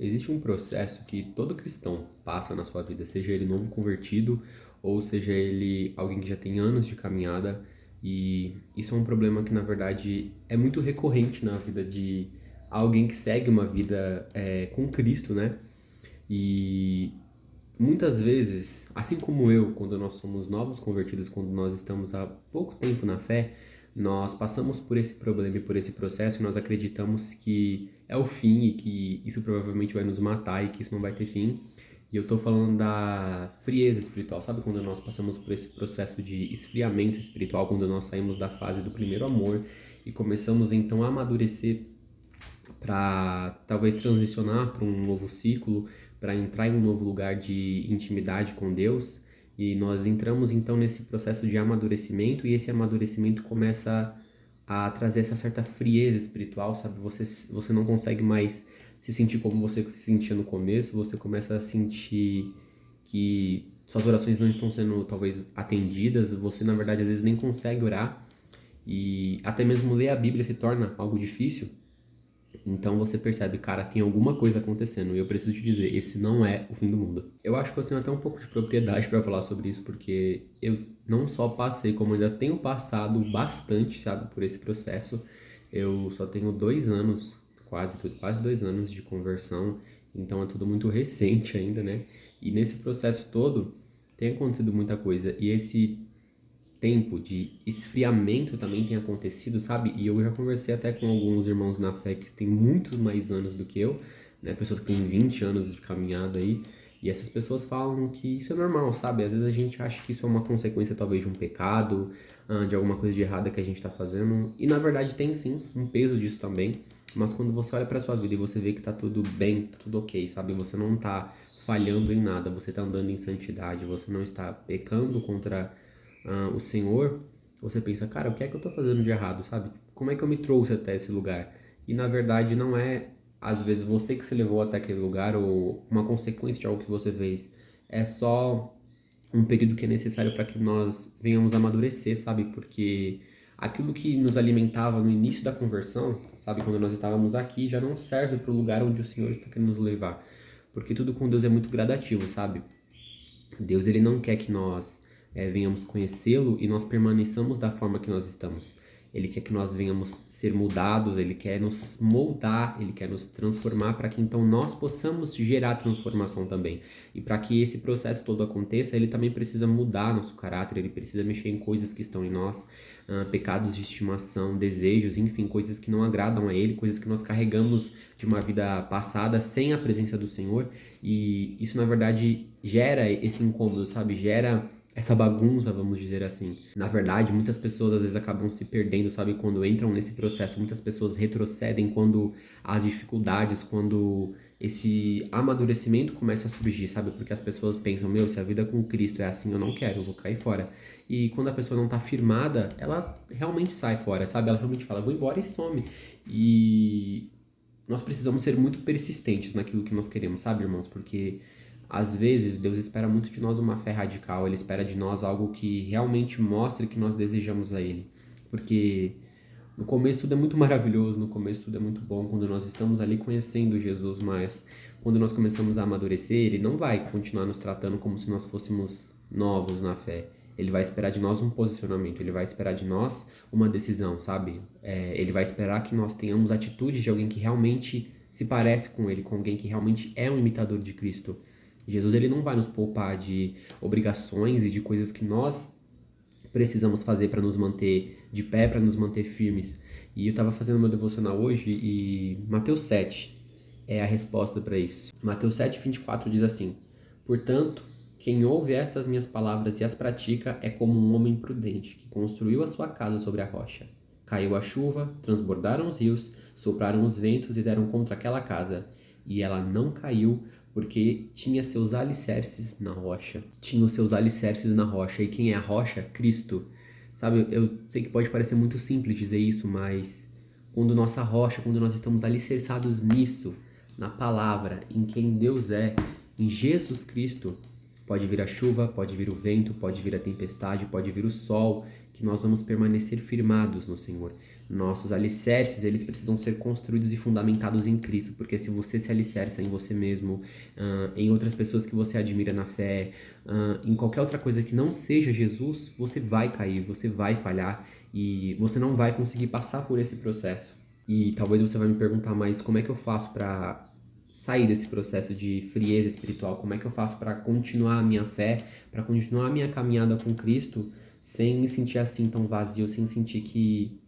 Existe um processo que todo cristão passa na sua vida, seja ele novo convertido ou seja ele alguém que já tem anos de caminhada, e isso é um problema que na verdade é muito recorrente na vida de alguém que segue uma vida com Cristo, né? E muitas vezes, assim como eu, quando nós somos novos convertidos, quando nós estamos há pouco tempo na fé, nós passamos por esse problema e por esse processo e nós acreditamos que é o fim e que isso provavelmente vai nos matar e que isso não vai ter fim. E eu tô falando da frieza espiritual, sabe quando nós passamos por esse processo de esfriamento espiritual, quando nós saímos da fase do primeiro amor e começamos então a amadurecer para talvez transicionar para um novo ciclo, para entrar em um novo lugar de intimidade com Deus. E nós entramos então nesse processo de amadurecimento, e esse amadurecimento começa a trazer essa certa frieza espiritual, sabe? Você não consegue mais se sentir como você se sentia no começo, você começa a sentir que suas orações não estão sendo talvez atendidas, você na verdade às vezes nem consegue orar, e até mesmo ler a Bíblia se torna algo difícil. Então você percebe, cara, tem alguma coisa acontecendo e eu preciso te dizer, esse não é o fim do mundo. Eu acho que eu tenho até um pouco de propriedade para falar sobre isso, porque eu não só passei, como ainda tenho passado bastante, sabe, por esse processo. Eu só tenho 2 anos, quase 2 anos de conversão, então é tudo muito recente ainda, né? E nesse processo todo tem acontecido muita coisa, e esse tempo de esfriamento também tem acontecido, sabe? E eu já conversei até com alguns irmãos na fé que têm muitos mais anos do que eu, né? Pessoas que têm 20 anos de caminhada aí, e essas pessoas falam que isso é normal, sabe? Às vezes a gente acha que isso é uma consequência talvez de um pecado, de alguma coisa de errada que a gente tá fazendo, e na verdade tem sim um peso disso também, mas quando você olha pra sua vida e você vê que tá tudo bem, tá tudo ok, sabe? Você não tá falhando em nada, você tá andando em santidade, você não está pecando contra o Senhor, você pensa, cara, o que é que eu tô fazendo de errado, sabe? Como é que eu me trouxe até esse lugar? E na verdade não é, às vezes, você que se levou até aquele lugar ou uma consequência de algo que você fez. É só um período que é necessário para que nós venhamos a amadurecer, sabe? Porque aquilo que nos alimentava no início da conversão, sabe? Quando nós estávamos aqui, já não serve para o lugar onde o Senhor está querendo nos levar. Porque tudo com Deus é muito gradativo, sabe? Deus ele não quer que nós venhamos conhecê-lo e nós permaneçamos da forma que nós estamos. Ele quer que nós venhamos ser mudados, ele quer nos moldar, ele quer nos transformar para que então nós possamos gerar transformação também. E para que esse processo todo aconteça, ele também precisa mudar nosso caráter, ele precisa mexer em coisas que estão em nós, pecados de estimação, desejos, enfim, coisas que não agradam a ele, coisas que nós carregamos de uma vida passada sem a presença do Senhor. E isso na verdade gera esse incômodo, sabe? Gera essa bagunça, vamos dizer assim. Na verdade, muitas pessoas às vezes acabam se perdendo, sabe? Quando entram nesse processo, muitas pessoas retrocedem quando as dificuldades, quando esse amadurecimento começa a surgir, sabe? Porque as pessoas pensam, meu, se a vida com Cristo é assim, eu não quero, eu vou cair fora. E quando a pessoa não tá firmada, ela realmente sai fora, sabe? Ela realmente fala, vou embora e some. E nós precisamos ser muito persistentes naquilo que nós queremos, sabe, irmãos? Porque às vezes Deus espera muito de nós uma fé radical, Ele espera de nós algo que realmente mostre que nós desejamos a Ele. Porque no começo tudo é muito maravilhoso, no começo tudo é muito bom, quando nós estamos ali conhecendo Jesus, mas quando nós começamos a amadurecer, Ele não vai continuar nos tratando como se nós fôssemos novos na fé. Ele vai esperar de nós um posicionamento, ele vai esperar de nós uma decisão, sabe? Ele vai esperar que nós tenhamos atitudes de alguém que realmente se parece com ele, com alguém que realmente é um imitador de Cristo. Jesus ele não vai nos poupar de obrigações e de coisas que nós precisamos fazer para nos manter de pé, para nos manter firmes. E eu estava fazendo meu devocional hoje e Mateus 7 é a resposta para isso. Mateus 7:24 diz assim: Portanto, quem ouve estas minhas palavras e as pratica é como um homem prudente que construiu a sua casa sobre a rocha. Caiu a chuva, transbordaram os rios, sopraram os ventos e deram contra aquela casa. E ela não caiu, porque tinha seus alicerces na rocha. Tinha os seus alicerces na rocha. E quem é a rocha? Cristo. Sabe, eu sei que pode parecer muito simples dizer isso, mas quando nossa rocha, quando nós estamos alicerçados nisso, na palavra, em quem Deus é, em Jesus Cristo, pode vir a chuva, pode vir o vento, pode vir a tempestade, pode vir o sol, que nós vamos permanecer firmados no Senhor. Nossos alicerces, eles precisam ser construídos e fundamentados em Cristo, porque se você se alicerça em você mesmo, em outras pessoas que você admira na fé, em qualquer outra coisa que não seja Jesus, você vai cair, você vai falhar e você não vai conseguir passar por esse processo. E talvez você vai me perguntar, mas como é que eu faço para sair desse processo de frieza espiritual? Como é que eu faço para continuar a minha fé, para continuar a minha caminhada com Cristo, sem me sentir assim tão vazio, sem sentir que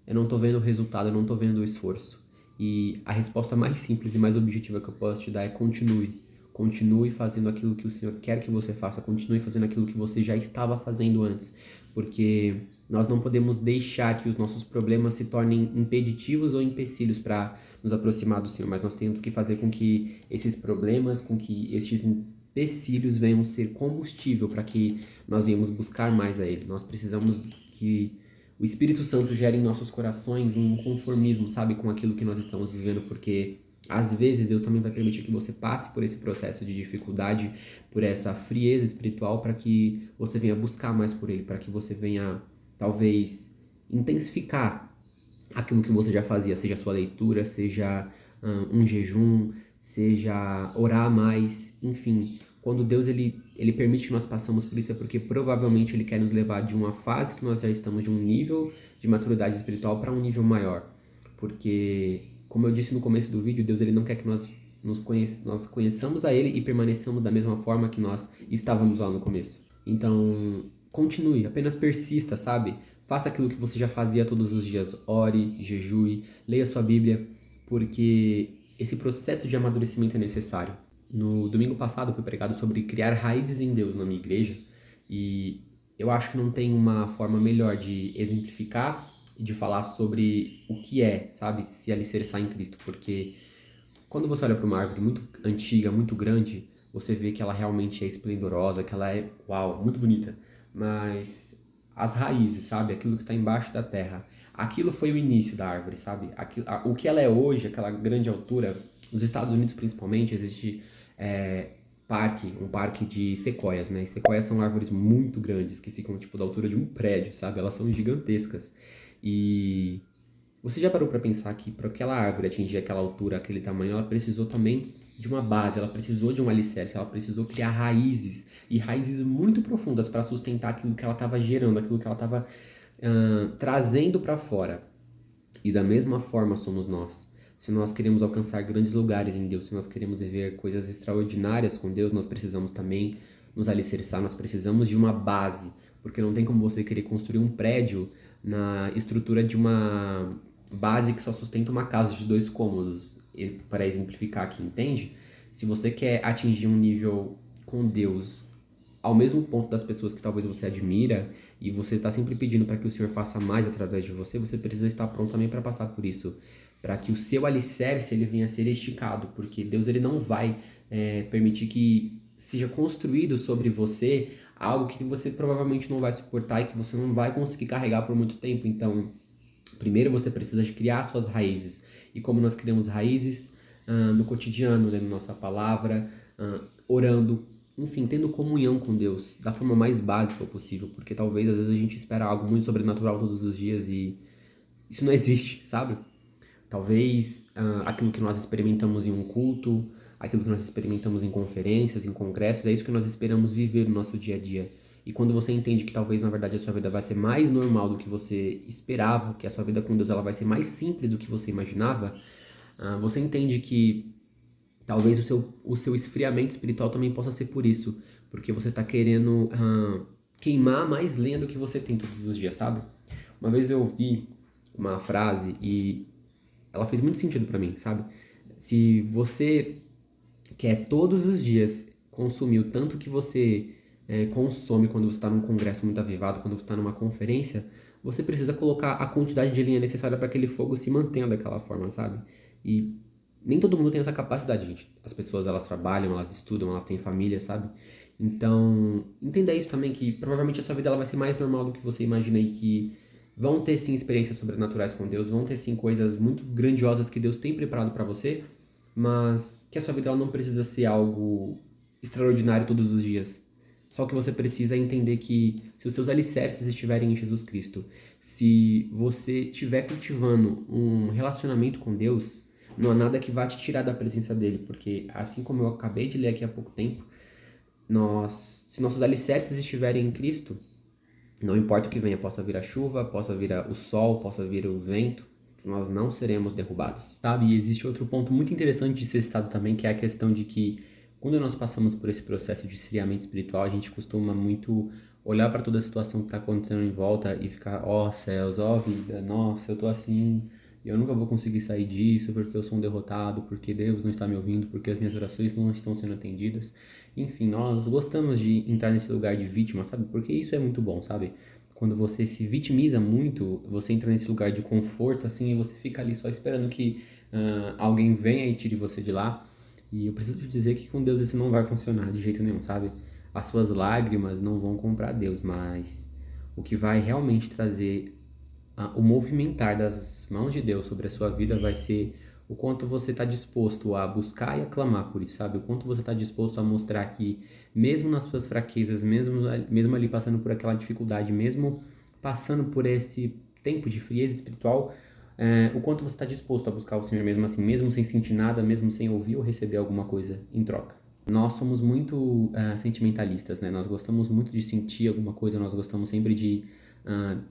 eu não tô vendo o resultado, eu não tô vendo o esforço? E a resposta mais simples e mais objetiva que eu posso te dar é continue. Continue fazendo aquilo que o Senhor quer que você faça, continue fazendo aquilo que você já estava fazendo antes, porque nós não podemos deixar que os nossos problemas se tornem impeditivos ou empecilhos para nos aproximar do Senhor, mas nós temos que fazer com que esses problemas, com que estes empecilhos venham ser combustível para que nós venhamos buscar mais a Ele. Nós precisamos que o Espírito Santo gere em nossos corações um conformismo, sabe, com aquilo que nós estamos vivendo, porque às vezes Deus também vai permitir que você passe por esse processo de dificuldade, por essa frieza espiritual, para que você venha buscar mais por Ele, para que você venha, talvez, intensificar aquilo que você já fazia, seja a sua leitura, seja um jejum, seja orar mais, enfim. Quando Deus ele permite que nós passamos por isso é porque provavelmente Ele quer nos levar de uma fase que nós já estamos, de um nível de maturidade espiritual para um nível maior. Porque, como eu disse no começo do vídeo, Deus ele não quer que nós conheçamos a Ele e permaneçamos da mesma forma que nós estávamos lá no começo. Então, continue, apenas persista, sabe? Faça aquilo que você já fazia todos os dias. Ore, jejue, leia sua Bíblia, porque esse processo de amadurecimento é necessário. No domingo passado eu fui pregado sobre criar raízes em Deus na minha igreja e eu acho que não tem uma forma melhor de exemplificar e de falar sobre o que é, sabe, se alicerçar em Cristo, porque quando você olha para uma árvore muito antiga, muito grande, você vê que ela realmente é esplendorosa, que ela é, uau, muito bonita, mas as raízes, sabe, aquilo que está embaixo da terra, aquilo foi o início da árvore, sabe, o que ela é hoje, aquela grande altura, nos Estados Unidos principalmente, existe um parque de sequoias, né? E sequoias são árvores muito grandes, que ficam, tipo, da altura de um prédio, sabe? Elas são gigantescas. E você já parou para pensar que para aquela árvore atingir aquela altura, aquele tamanho, ela precisou também de uma base, ela precisou de um alicerce, ela precisou criar raízes, e raízes muito profundas para sustentar aquilo que ela estava gerando, aquilo que ela estava trazendo para fora. E da mesma forma somos nós. Se nós queremos alcançar grandes lugares em Deus, se nós queremos viver coisas extraordinárias com Deus, nós precisamos também nos alicerçar, nós precisamos de uma base, porque não tem como você querer construir um prédio na estrutura de uma base que só sustenta uma casa de 2 cômodos, para exemplificar aqui, entende? Se você quer atingir um nível com Deus ao mesmo ponto das pessoas que talvez você admira e você está sempre pedindo para que o Senhor faça mais através de você, você precisa estar pronto também para passar por isso, para que o seu alicerce ele venha a ser esticado, porque Deus ele não vai permitir que seja construído sobre você algo que você provavelmente não vai suportar e que você não vai conseguir carregar por muito tempo. Então, primeiro você precisa de criar suas raízes. E como nós criamos raízes no cotidiano, lendo nossa palavra, orando, enfim, tendo comunhão com Deus da forma mais básica possível, porque talvez às vezes a gente espera algo muito sobrenatural todos os dias e isso não existe, sabe? Talvez aquilo que nós experimentamos em um culto, aquilo que nós experimentamos em conferências, em congressos, é isso que nós esperamos viver no nosso dia a dia. E quando você entende que talvez na verdade a sua vida vai ser mais normal do que você esperava, que a sua vida com Deus ela vai ser mais simples do que você imaginava, você entende que talvez o seu esfriamento espiritual também possa ser por isso, porque você está querendo queimar mais lenha do que você tem todos os dias, sabe? Uma vez eu ouvi uma frase e ela fez muito sentido para mim, sabe? Se você quer todos os dias consumir o tanto que você consome quando você está num congresso muito avivado, quando você está numa conferência, você precisa colocar a quantidade de lenha necessária para que aquele fogo se mantenha daquela forma, sabe? E nem todo mundo tem essa capacidade, gente. As pessoas, elas trabalham, elas estudam, elas têm família, sabe? Então, entenda isso também, que provavelmente a sua vida ela vai ser mais normal do que você imagina e que vão ter sim experiências sobrenaturais com Deus, vão ter sim coisas muito grandiosas que Deus tem preparado para você, mas que a sua vida ela não precisa ser algo extraordinário todos os dias. Só que você precisa entender que se os seus alicerces estiverem em Jesus Cristo, se você estiver cultivando um relacionamento com Deus, não há nada que vá te tirar da presença dele, porque assim como eu acabei de ler aqui há pouco tempo, se nossos alicerces estiverem em Cristo, não importa o que venha, possa vir a chuva, possa vir o sol, possa vir o vento, nós não seremos derrubados, sabe? E existe outro ponto muito interessante de ser citado também, que é a questão de que quando nós passamos por esse processo de esfriamento espiritual, a gente costuma muito olhar para toda a situação que está acontecendo em volta e ficar, ó céus, ó vida, nossa, eu tô assim, eu nunca vou conseguir sair disso porque eu sou um derrotado, porque Deus não está me ouvindo, porque as minhas orações não estão sendo atendidas. Enfim, nós gostamos de entrar nesse lugar de vítima, sabe? Porque isso é muito bom, sabe? Quando você se vitimiza muito, você entra nesse lugar de conforto, assim, e você fica ali só esperando que alguém venha e tire você de lá. E eu preciso te dizer que com Deus isso não vai funcionar de jeito nenhum, sabe? As suas lágrimas não vão comprar Deus, mas o que vai realmente trazer o movimentar das mãos de Deus sobre a sua vida vai ser o quanto você está disposto a buscar e a clamar por isso, sabe? O quanto você está disposto a mostrar que, mesmo nas suas fraquezas, mesmo ali passando por aquela dificuldade, mesmo passando por esse tempo de frieza espiritual, o quanto você está disposto a buscar o Senhor mesmo assim, mesmo sem sentir nada, mesmo sem ouvir ou receber alguma coisa em troca. Nós somos muito sentimentalistas, né? Nós gostamos muito de sentir alguma coisa, nós gostamos sempre de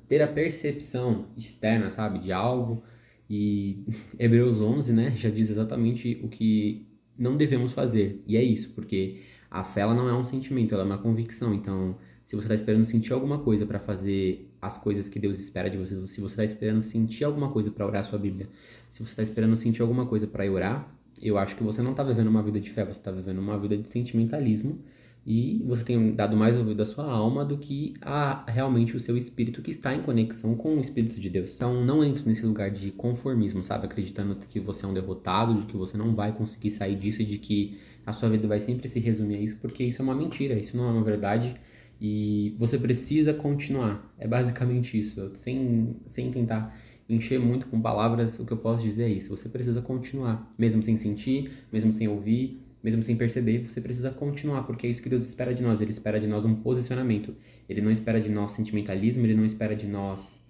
ter a percepção externa, sabe, de algo. E Hebreus 11, né, já diz exatamente o que não devemos fazer. E é isso, porque a fé ela não é um sentimento, ela é uma convicção. Então, se você está esperando sentir alguma coisa para fazer as coisas que Deus espera de você, se você está esperando sentir alguma coisa para orar a sua Bíblia, se você está esperando sentir alguma coisa para orar, eu acho que você não está vivendo uma vida de fé, você está vivendo uma vida de sentimentalismo e você tem dado mais ouvido à sua alma do que a realmente o seu espírito que está em conexão com o Espírito de Deus. Então não entre nesse lugar de conformismo, sabe? Acreditando que você é um derrotado, de que você não vai conseguir sair disso e de que a sua vida vai sempre se resumir a isso, porque isso é uma mentira, isso não é uma verdade e você precisa continuar. É basicamente isso, sem tentar encher muito com palavras, o que eu posso dizer é isso. Você precisa continuar, mesmo sem sentir, mesmo sem ouvir, mesmo sem perceber, você precisa continuar, porque é isso que Deus espera de nós. Ele espera de nós um posicionamento. Ele não espera de nós sentimentalismo, ele não espera de nós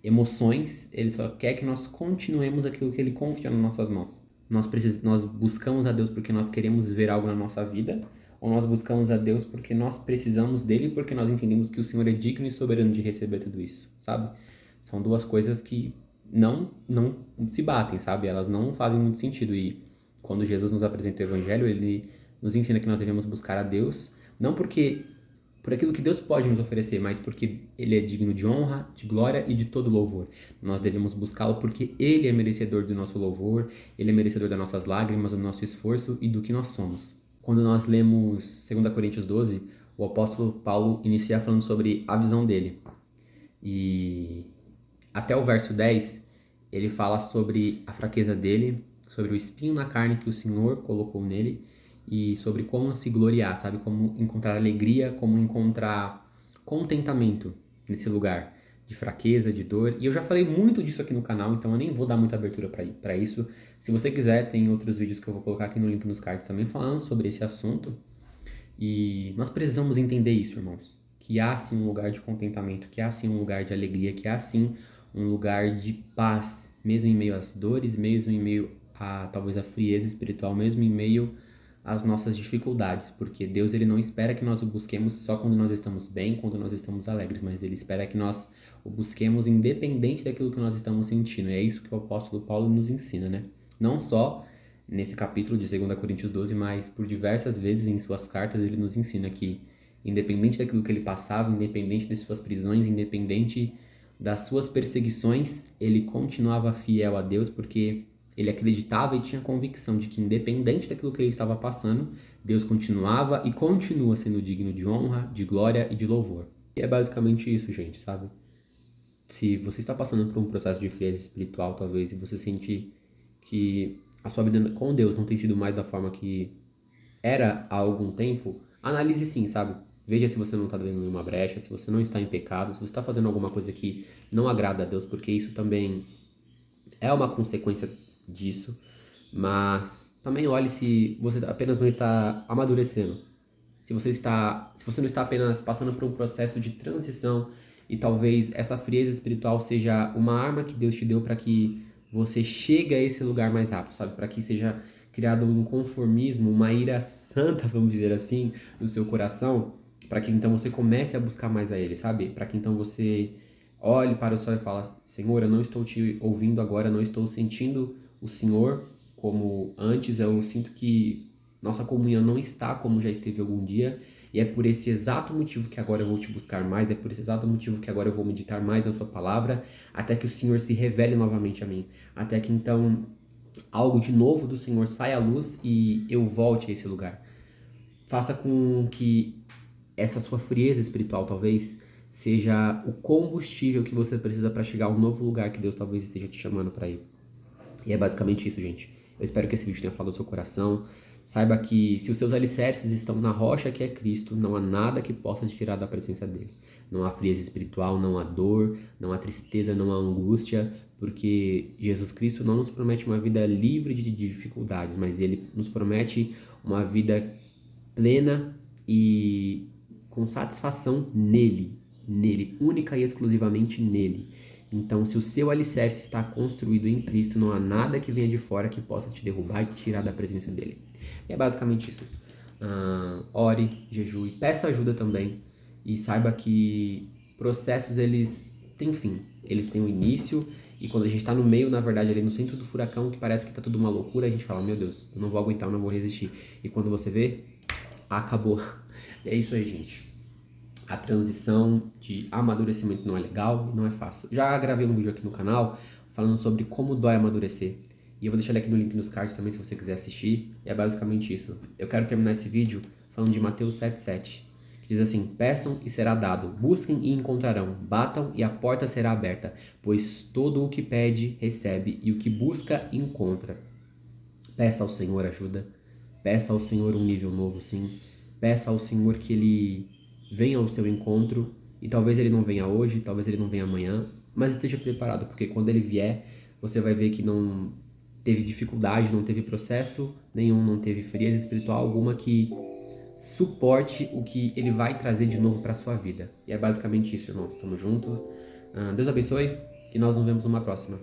emoções, ele só quer que nós continuemos aquilo que ele confia nas nossas mãos. Nós buscamos a Deus porque nós queremos ver algo na nossa vida, ou nós buscamos a Deus porque nós precisamos dele, porque nós entendemos que o Senhor é digno e soberano de receber tudo isso, sabe? São duas coisas que não se batem, sabe? Elas não fazem muito sentido. E quando Jesus nos apresenta o Evangelho, ele nos ensina que nós devemos buscar a Deus, não porque por aquilo que Deus pode nos oferecer, mas porque Ele é digno de honra, de glória e de todo louvor. Nós devemos buscá-lo porque Ele é merecedor do nosso louvor, Ele é merecedor das nossas lágrimas, do nosso esforço e do que nós somos. Quando nós lemos 2 Coríntios 12, o apóstolo Paulo inicia falando sobre a visão dele. E até o verso 10, ele fala sobre a fraqueza dele, sobre o espinho na carne que o Senhor colocou nele e sobre como se gloriar, sabe? Como encontrar alegria, como encontrar contentamento nesse lugar de fraqueza, de dor. E eu já falei muito disso aqui no canal, então eu nem vou dar muita abertura para isso. Se você quiser, tem outros vídeos que eu vou colocar aqui no link nos cards também falando sobre esse assunto. E nós precisamos entender isso, irmãos. Que há sim um lugar de contentamento, que há sim um lugar de alegria, que há sim um lugar de paz, mesmo em meio às dores, mesmo em meio a talvez a frieza espiritual, mesmo em meio às nossas dificuldades, porque Deus ele não espera que nós o busquemos só quando nós estamos bem, quando nós estamos alegres, mas ele espera que nós o busquemos independente daquilo que nós estamos sentindo. E é isso que o apóstolo Paulo nos ensina, né? Não só nesse capítulo de 2 Coríntios 12, mas por diversas vezes em suas cartas ele nos ensina que independente daquilo que ele passava, independente de suas prisões, independente das suas perseguições, ele continuava fiel a Deus porque ele acreditava e tinha convicção de que independente daquilo que ele estava passando, Deus continuava e continua sendo digno de honra, de glória e de louvor. E é basicamente isso, gente, sabe? Se você está passando por um processo de frieza espiritual, talvez, e você sente que a sua vida com Deus não tem sido mais da forma que era há algum tempo, analise sim, sabe? Veja se você não está dando nenhuma brecha, se você não está em pecado, se você está fazendo alguma coisa que não agrada a Deus, porque isso também é uma consequência disso, mas também olhe se você apenas não está amadurecendo, se você não está apenas passando por um processo de transição e talvez essa frieza espiritual seja uma arma que Deus te deu para que você chegue a esse lugar mais rápido, sabe? Para que seja criado um conformismo, uma ira santa, vamos dizer assim, no seu coração, para que então você comece a buscar mais a Ele, sabe? Para que então você olhe para o céu e fale: Senhor, eu não estou te ouvindo agora, não estou sentindo o Senhor como antes, eu sinto que nossa comunhão não está como já esteve algum dia, e é por esse exato motivo que agora eu vou te buscar mais, é por esse exato motivo que agora eu vou meditar mais na tua palavra, até que o Senhor se revele novamente a mim, até que então algo de novo do Senhor saia à luz e eu volte a esse lugar. Faça com que essa sua frieza espiritual talvez seja o combustível que você precisa para chegar a um novo lugar que Deus talvez esteja te chamando para ir. E é basicamente isso, gente. Eu espero que esse vídeo tenha falado ao seu coração. Saiba que se os seus alicerces estão na rocha que é Cristo, não há nada que possa te tirar da presença dele. Não há frieza espiritual, não há dor, não há tristeza, não há angústia, porque Jesus Cristo não nos promete uma vida livre de dificuldades, mas ele nos promete uma vida plena e com satisfação nele, única e exclusivamente nele. Então, se o seu alicerce está construído em Cristo, não há nada que venha de fora que possa te derrubar e te tirar da presença dele. E é basicamente isso. Ore, jejue, peça ajuda também e saiba que processos eles têm fim, eles têm um início e quando a gente está no meio, na verdade, ali no centro do furacão, que parece que está tudo uma loucura, a gente fala: meu Deus, eu não vou aguentar, eu não vou resistir. E quando você vê, acabou. E é isso aí, gente. A transição de amadurecimento não é legal, não é fácil. Já gravei um vídeo aqui no canal falando sobre como dói amadurecer. E eu vou deixar ele aqui no link nos cards também se você quiser assistir. E é basicamente isso. Eu quero terminar esse vídeo falando de Mateus 7,7. Que diz assim: peçam e será dado, busquem e encontrarão, batam e a porta será aberta. Pois todo o que pede, recebe, e o que busca, encontra. Peça ao Senhor ajuda. Peça ao Senhor um nível novo, sim. Peça ao Senhor que Ele venha ao seu encontro. E talvez Ele não venha hoje, talvez Ele não venha amanhã. Mas esteja preparado, porque quando Ele vier, você vai ver que não teve dificuldade, não teve processo nenhum, não teve frieza espiritual alguma que suporte o que Ele vai trazer de novo para sua vida. E é basicamente isso, irmãos. Tamo juntos. Deus abençoe e nós nos vemos numa próxima.